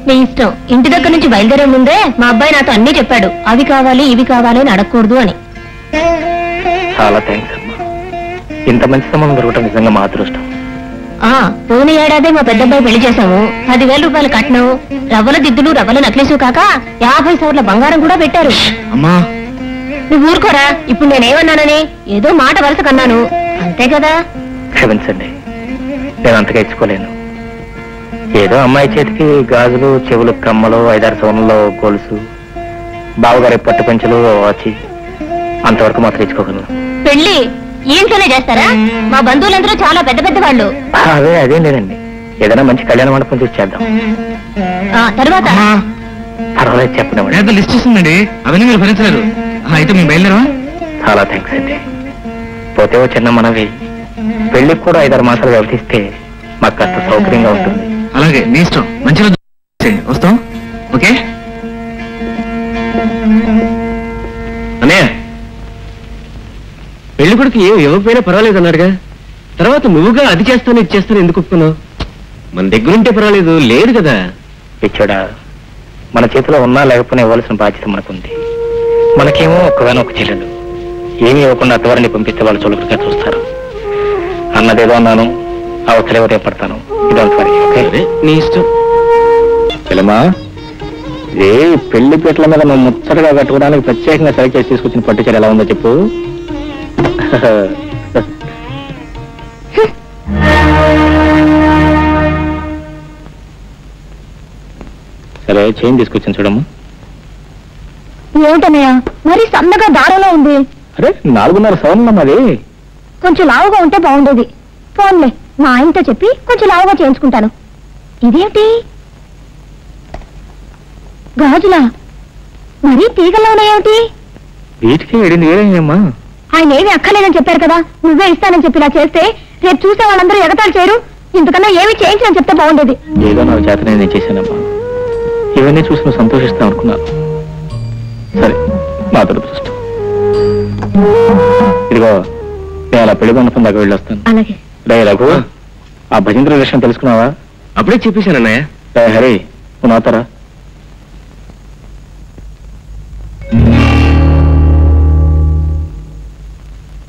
నీ ఇష్టం. ఇంటి దగ్గర నుంచి బయలుదేరే ముందే మా అబ్బాయి నాతో అన్నీ చెప్పాడు. అవి కావాలి ఇవి కావాలి అని అడగకూడదు అని. చాలా థ్యాంక్స్ అమ్మా. ఇంత మంచి సంబంధం దొరకటం నిజంగా మా అదృష్టం. పోయిన ఏడాదే మా పెద్దబ్బాయి పెళ్లి చేశాము. 10,000 రూపాయలు కట్నం, రవ్వల దిద్దులు, రవ్వల నక్లెసు కాక 50 సవర్ల బంగారం కూడా పెట్టారు. అమ్మా నువ్వు ఊరుకోరా. ఇప్పుడు నేనేమన్నానని ఏదో మాట వరుస కన్నాను అంతే కదా. క్షమించండి, నేను అంతగా ఇచ్చుకోలేను. ఏదో అమ్మాయి చేతికి గాజులు, చెవులు, కమ్మలు, 5-6 సవర్ణంలో గొలుసు, బావగారి పట్టు పంచలు వచ్చి అంతవరకు మాత్రం ఇచ్చుకోగలను. పెళ్లి ఇంట్లోనే చేస్తారా? మా బంధువులందరూ చాలా పెద్ద పెద్ద వాళ్ళు. అదేం లేదండి, ఏదైనా మంచి కళ్యాణ మండపం చూసి చేద్దాం. తర్వాత పర్వాలేదు, చెప్పండి. లిస్ట్ ఇస్తుందండి, అవన్నీ మీరు భరించలేరు. అయితే మేము బయలుదేరా? చాలా థ్యాంక్స్ అండి. పోతే ఓ చిన్న మనవి, పెళ్లికి కూడా 5-6 మాసాలు వ్యవధిస్తే మాకు కాస్త సౌకర్యంగా ఉంటుంది. అలాగే, నీ ఇష్టం. మంచిగా వస్తాం. ఓకే అన్నయ్య, పెళ్లి కొడుకు ఏం ఇవ్వకపోయినా పర్వాలేదు అన్నాడుగా. తర్వాత నువ్వుగా అది చేస్తాను ఇది చేస్తాను ఎందుకు ఒప్పుకున్నావు? మన దగ్గరుంటే పర్వాలేదు, లేదు కదా. పిచ్చోడా, మన చేతిలో ఉన్నా లేకపోయినా ఇవ్వాల్సిన బాధ్యత మనకుంది. మనకేమో ఒక్కగానో ఒక చెల్లెలు. ఏమీ ఇవ్వకుండా అత్తవారిని పంపిస్తే వాళ్ళు చులకగా చూస్తారు. అన్నదేదో అన్నాను, అవసరం రేపడతాను. ఇదంతా నీ ఇష్టం. పిల్లమా, ఏ పెళ్లి పీటల మీద నువ్వు ముచ్చటగా కట్టుకోవడానికి ప్రత్యేకంగా సెలెక్ట్ చేసి తీసుకొచ్చిన పట్టు చీర ఎలా ఉందో చెప్పు. సరే, చైన్ తీసుకొచ్చాను చూడమ్మా. ఏమిటన్నయ్య మరి సన్నగా దారంలో ఉంది? అరే 4.5 సవర్ణం అది. కొంచెం లావుగా ఉంటే బాగుండేది. ఫోన్లే, మా ఆయనతో చెప్పి కొంచెం లావుగా చేయించుకుంటాను. ఇదేంటి గాజులా? మరీ తీగల్లో ఉన్నాయేమిటి? వీటికి ఎడింది ఏమమ్మా? ఆయన ఏమి అక్కర్లేదని చెప్పారు కదా, నువ్వే ఇస్తానని చెప్పి ఇలా చేస్తే రేపు చూసే వాళ్ళందరూ ఎగతాళి చేయరు. ఇంతకన్నా ఏమి చేయించని చెప్తే బాగుండేది. ఏదో నాకు చేతనే నేను చేశానమ్మా. ఇవన్నీ చూసి నువ్వు సంతోషిస్తావు అనుకున్నాను. సరే, నా దురదృష్టం. ఇదిగో, నేను అలా పెళ్లి మండపం దాకా వెళ్ళొస్తాను. అలాగే. రే రఘు, ఆ భజంత్ర విషయం తెలుసుకున్నావా? అప్పుడే చెప్పేశానన్నయ్య. హరి, నువ్వు నాతరా.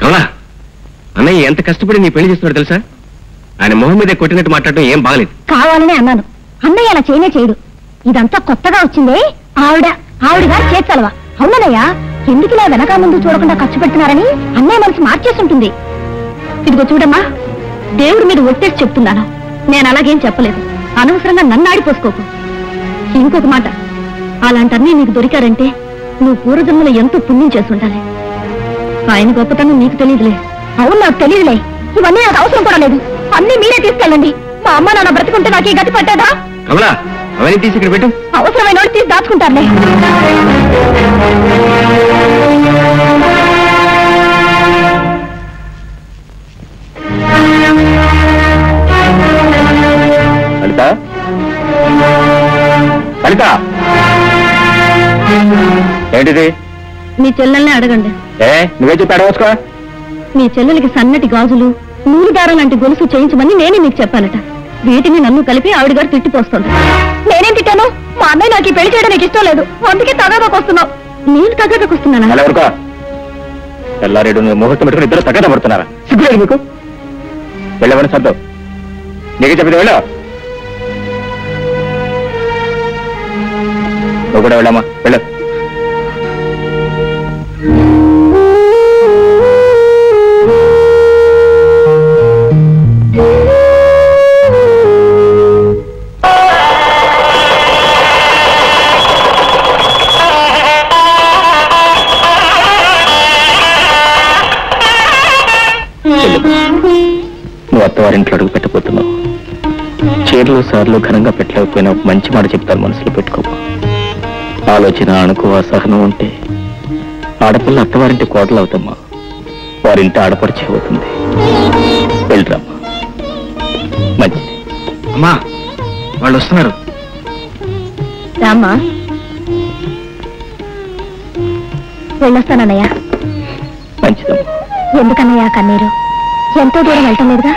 కమలా, అన్నయ్య ఎంత కష్టపడి నీ పెళ్లి చేస్తున్నాడు తెలుసా? ఆయన మొహం మీదే కొట్టినట్టు మాట్లాడటం ఏం బాగలేదు. కావాలని అన్నాను. అన్నయ్య అలా చేయనే చేయడు. ఇదంతా కొత్తగా వచ్చిందే ఆవిడగా చేర్చాలవా? అవునన్నయ్య, ఎందుకు ఇలా వెనక ముందు చూడకుండా ఖర్చు పెడుతున్నారని అన్నయ్య మనసు మార్చేస్తుంటుంది. ఇదిగో చూడమ్మా, దేవుడి మీద ఒట్టేసి చెప్తున్నాను, నేను అలాగేం చెప్పలేదు. అనవసరంగా నన్ను ఆడిపోసుకోకు. ఇంకొక మాట, అలాంటన్నీ నీకు దొరికారంటే నువ్వు పూర్వజన్మలో ఎంతో పుణ్యం చేస్తుండాలి. ఆయన గొప్పతనం నీకు తెలియదులే. అవును, నాకు తెలియదులే. ఇవన్నీ నాకు అవసరం కూడా లేదు. అన్నీ మీరే తీసుకెళ్ళండి. మా అమ్మ నాన్న బ్రతుకుంటే నాకు ఈ గతి పట్టేదా? కమలా, అవన్నీ తీసి ఇక్కడ పెట్టు. అవసరమైన వాళ్ళు తీసి దాచుకుంటారులే. లలిత, లలిత, ఏంటిది? మీ చెల్లెల్ని అడగండి. నువ్వే చెప్పి అడగచ్చుకో. మీ చెల్లెలకి సన్నటి గాజులు, నూలు దారం లాంటి గొలుసు చేయించమని నేనే మీకు చెప్పానట. వీటిని నన్ను కలిపి ఆవిడ గారు తిట్టిపోస్తుంది. నేనేం తిట్టాను? మా అన్నయ్య నాకు ఈ పెళ్లి చేయడం నీకు ఇష్టం లేదు, అందుకే తగాదాకు వస్తున్నావు. నేను తగాదాకు వస్తున్నానా? తెల్లారేడు ముహూర్తం పెట్టుకుని ఇద్దరు తగ్గద పడుతున్నారా? సిగ్గులేదు మీకు? వెళ్ళవని సర్దావు, నీకు చెప్పింది వెళ్ళా. నువ్వు కూడా వెళ్ళామా? వెళ్ళు. నువ్వు అత్తవారింట్లో అడుగు పెట్టబోతున్నావు. చీరలు సార్లు ఘనంగా పెట్టలేకపోయినా మంచి మాట చెప్తాను, మనసులో పెట్టుకో. ఆలోచన, అణుకు, అసహనం ఉంటే ఆడపిల్ల అత్తవారింటి కోటలు అవుతామ్మా, వారింటి ఆడపడిచి అవుతుంది. వెళ్ళరమ్మా, మంచిది. అమ్మా, వాళ్ళు వస్తున్నారు. రామ్మా, వెళ్ళొస్తానన్నయ్య. మంచిదమ్మా. ఎందుకన్నయ్య కన్నీరు? ఎంతో దూరం వెళ్ళటం లేదుగా.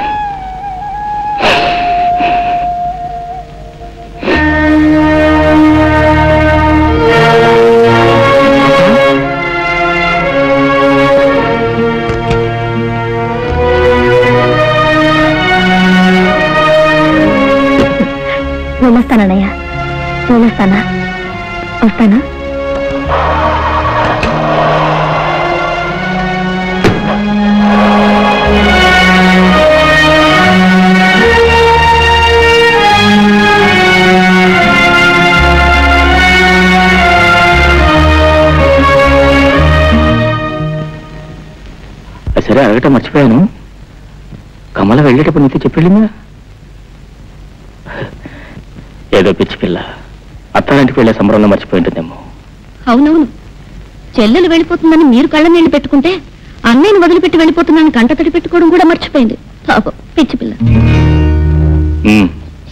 వెళ్ళొస్తానన్నయ్య, వెళ్ళొస్తానా? వస్తానా? సరే, అడగటం మర్చిపోయాను. కమల వెళ్ళేటప్పుడు నీతో చెప్పెళ్ళిందా? ఏదో పిచ్చి పిల్ల అత్తారింటికి వెళ్ళే సంబరంలో మర్చిపోయింటుందేమో. అవునవును, చెల్లెలు వెళ్ళిపోతుందని మీరు కళ్ళ నీళ్లు పెట్టుకుంటే అన్నయ్యని వదిలిపెట్టి వెళ్ళిపోతున్నాను కంటతడి పెట్టుకోవడం కూడా మర్చిపోయింది. పాపం పిచ్చి పిల్ల.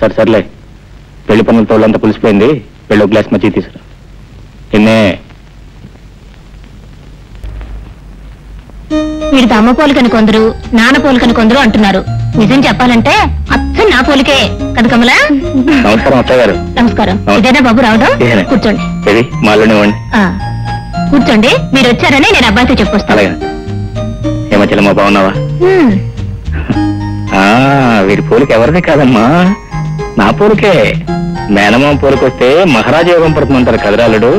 సరే సర్లే, పెళ్లి పనులతో వాళ్ళంతా పులిసిపోయింది. వెళ్ళి ఒక గ్లాస్ మజ్జిగ తీసుకురా. నిన్నే వీడికి అమ్మ పోలికని కొందరు, నాన్న పోలికని కొందరు అంటున్నారు. నిజం చెప్పాలంటే అచ్చం నా పోలికే కదా కమలా? నమస్కారం అత్తయ్య గారు. నమస్కారం. ఇదేనా బాబు రావడం? కూర్చోండి. ఇది మాలోనే ఇవ్వండి. కూర్చోండి. మీరు వచ్చారని నేను అబ్బాయితో చెప్పొస్తాను. అలాగే. ఏమో చెల్లమ్మా, బాగున్నావా? వీరి పోలిక ఎవరిది కాదమ్మా, నా పోలికే. మేనమామ పోలికొస్తే మహారాజు యోగం పడుతుందంటారు కదరాలుడు.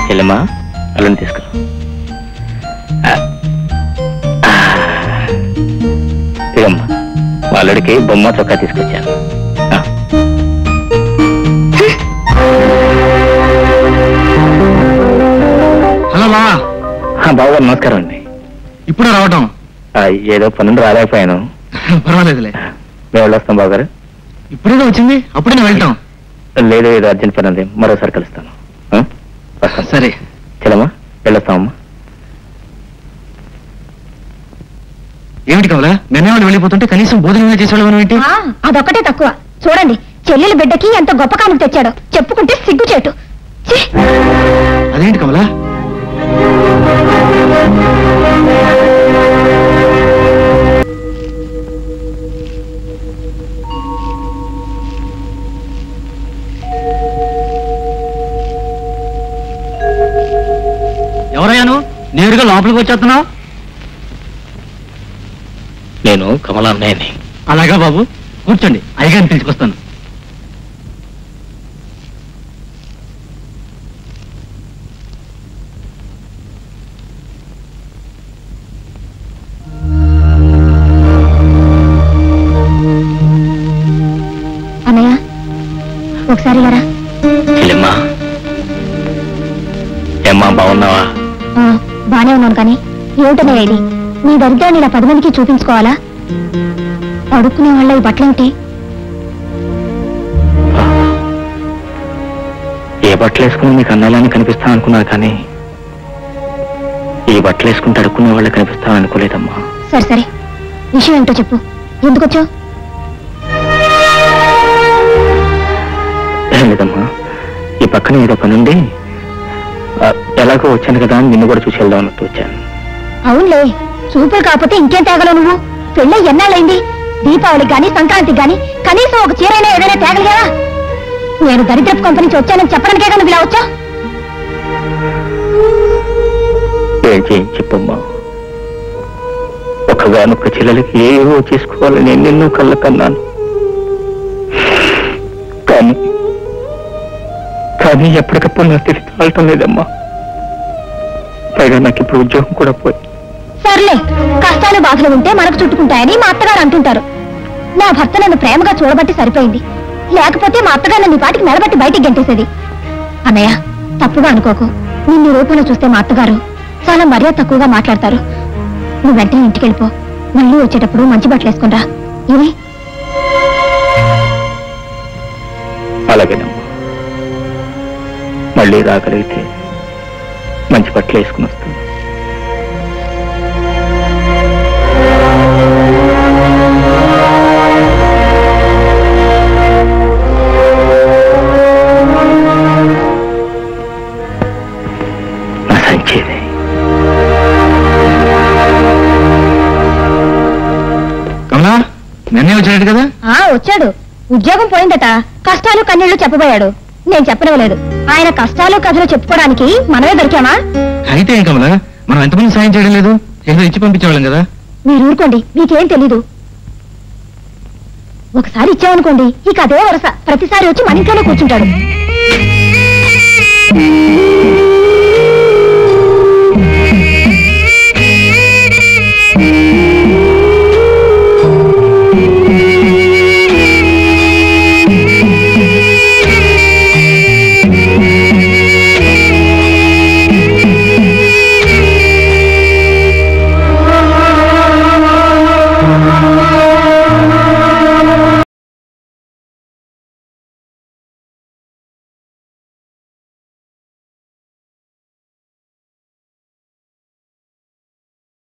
చెల్లమ్మా, అల్లుని తీసుకో. ఇదమ్మా, వాళ్ళడికి బొమ్మ చొక్కా తీసుకొచ్చాను. హలో బావా. బావగారు నమస్కారం అండి. ఇప్పుడు రావటం? ఏదో పనుండి రాలేకపోయాను. పర్వాలేదులే, మేము వెళ్ళొస్తాం బావగారు. ఇప్పుడేదో వచ్చింది, అప్పుడే నేను వెళ్తాం. లేదు, ఏదో అర్జెంట్ పని ఉంది, మరోసారి కలుస్తాను. సరే చెల్లమ్మా, వెళ్ళొస్తామమ్మా. ఏమిటి కావాలా? నిన్నేవాళ్ళు వెళ్ళిపోతుంటే కనీసం భోజనం చేసేవాళ్ళం ఏంటి? అదొక్కటే తక్కువ. చూడండి, చెల్లెలు బిడ్డకి ఎంత గొప్ప కానుక తెచ్చాడో చెప్పుకుంటే సిగ్గుచేటు. అదేంటి కమలా? ఎవరయ్యాను? నేరుగా లోపలికి వచ్చేస్తున్నావు? నేను కమల అన్నయ్యని. అలాగా బాబు, కూర్చోండి, అయ్యగారిని పిలుచుకొస్తాను. అన్నయ్య, ఒకసారి ఇలా రా. చెల్లెమ్మా, ఏమ్మా బాగున్నావా? బానే ఉన్నాను, కానీ ఏమిటనే ఇది? నీ దరిద్రాన్ని ఇలా 10 మందికి చూపించుకోవాలా? అడుక్కునే వాళ్ళ ఈ బట్టలేమిటి? ఏ బట్టలు వేసుకుని మీకు అన్నలాన్ని కనిపిస్తా అనుకున్నారు, కానీ ఈ బట్టలు వేసుకుంటే అడుక్కునే వాళ్ళ కనిపిస్తా అనుకోలేదమ్మా. సరే సరే, విషయం ఏంటో చెప్పు. ఎందుకొచ్చావు? ఏం లేదమ్మా, ఈ పక్కన ఏదో పనుండి ఎలాగో వచ్చాను కదా అని నిన్ను కూడా చూసి వెళ్దాం అన్నట్టు వచ్చాను. అవునులే, చూపులు కాకపోతే ఇంకేం తేగలవు నువ్వు? పెళ్ళై ఎన్నాళ్ళైంది? దీపావళికి గాని సంక్రాంతికి గాని కనీసం ఒక చీరైనా ఏదైనా తేగలిగా? నేను దరిద్రపు కంపెనీ నుంచి వచ్చానని చెప్పడానికే కానీ ఇలా వచ్చా? ఏం చేయం చెప్పమ్మా, ఒకగానొక్క చెల్లెలకి ఏవో చేసుకోవాలని ఎన్నెన్నో కళ్ళ కన్నాను. కానీ ఎప్పటికప్పుడు నా తిరిగి తాళటం లేదమ్మా. పైగా నాకు ఇప్పుడు ఉద్యోగం కూడా పోయి. సర్లే, కష్టాలు బాధలు ఉంటే మనకు చుట్టుకుంటాయని మా అత్తగారు అంటుంటారు. నా భర్త నన్ను ప్రేమగా చూడబట్టి సరిపోయింది, లేకపోతే మా అత్తగారు నన్ను పాటికి నిలబట్టి బయటికి గంటేసేది. అన్నయ్య, తప్పుగా అనుకోకు. నిన్ను రూపంలో చూస్తే మా అత్తగారు చాలా మర్యాద తక్కువగా మాట్లాడతారు. నువ్వు వెంటనే ఇంటికి వెళ్ళిపో. మళ్ళీ వచ్చేటప్పుడు మంచి బట్టలు వేసుకుని రా. ఏమి? అలాగేనమ్మా, మళ్ళీ రాగలిగితే మంచి బట్టలు వేసుకుని వస్తాను. నా సంచేది. కమలా, నిన్నే వచ్చాడు కదా? వచ్చాడు. ఉద్యోగం పోయిందట, కష్టాలు కన్నీళ్లు చెప్పబోయాడు. నేను చెప్పనవలేదు. ఆయన కష్టాలు కథలు చెప్పుకోవడానికి మనమే దొరికామా? అయితే ఏం కమలా, మనం ఎంతమంది సాయం చేయడం లేదు? ఏదో ఇచ్చి పంపించేవాళ్ళం కదా. మీరు ఊరుకోండి, మీకేం తెలీదు. ఒకసారి ఇచ్చామనుకోండి ఇక అదే వరస ప్రతిసారి వచ్చి మన ఇంట్లోనే కూర్చుంటాడు.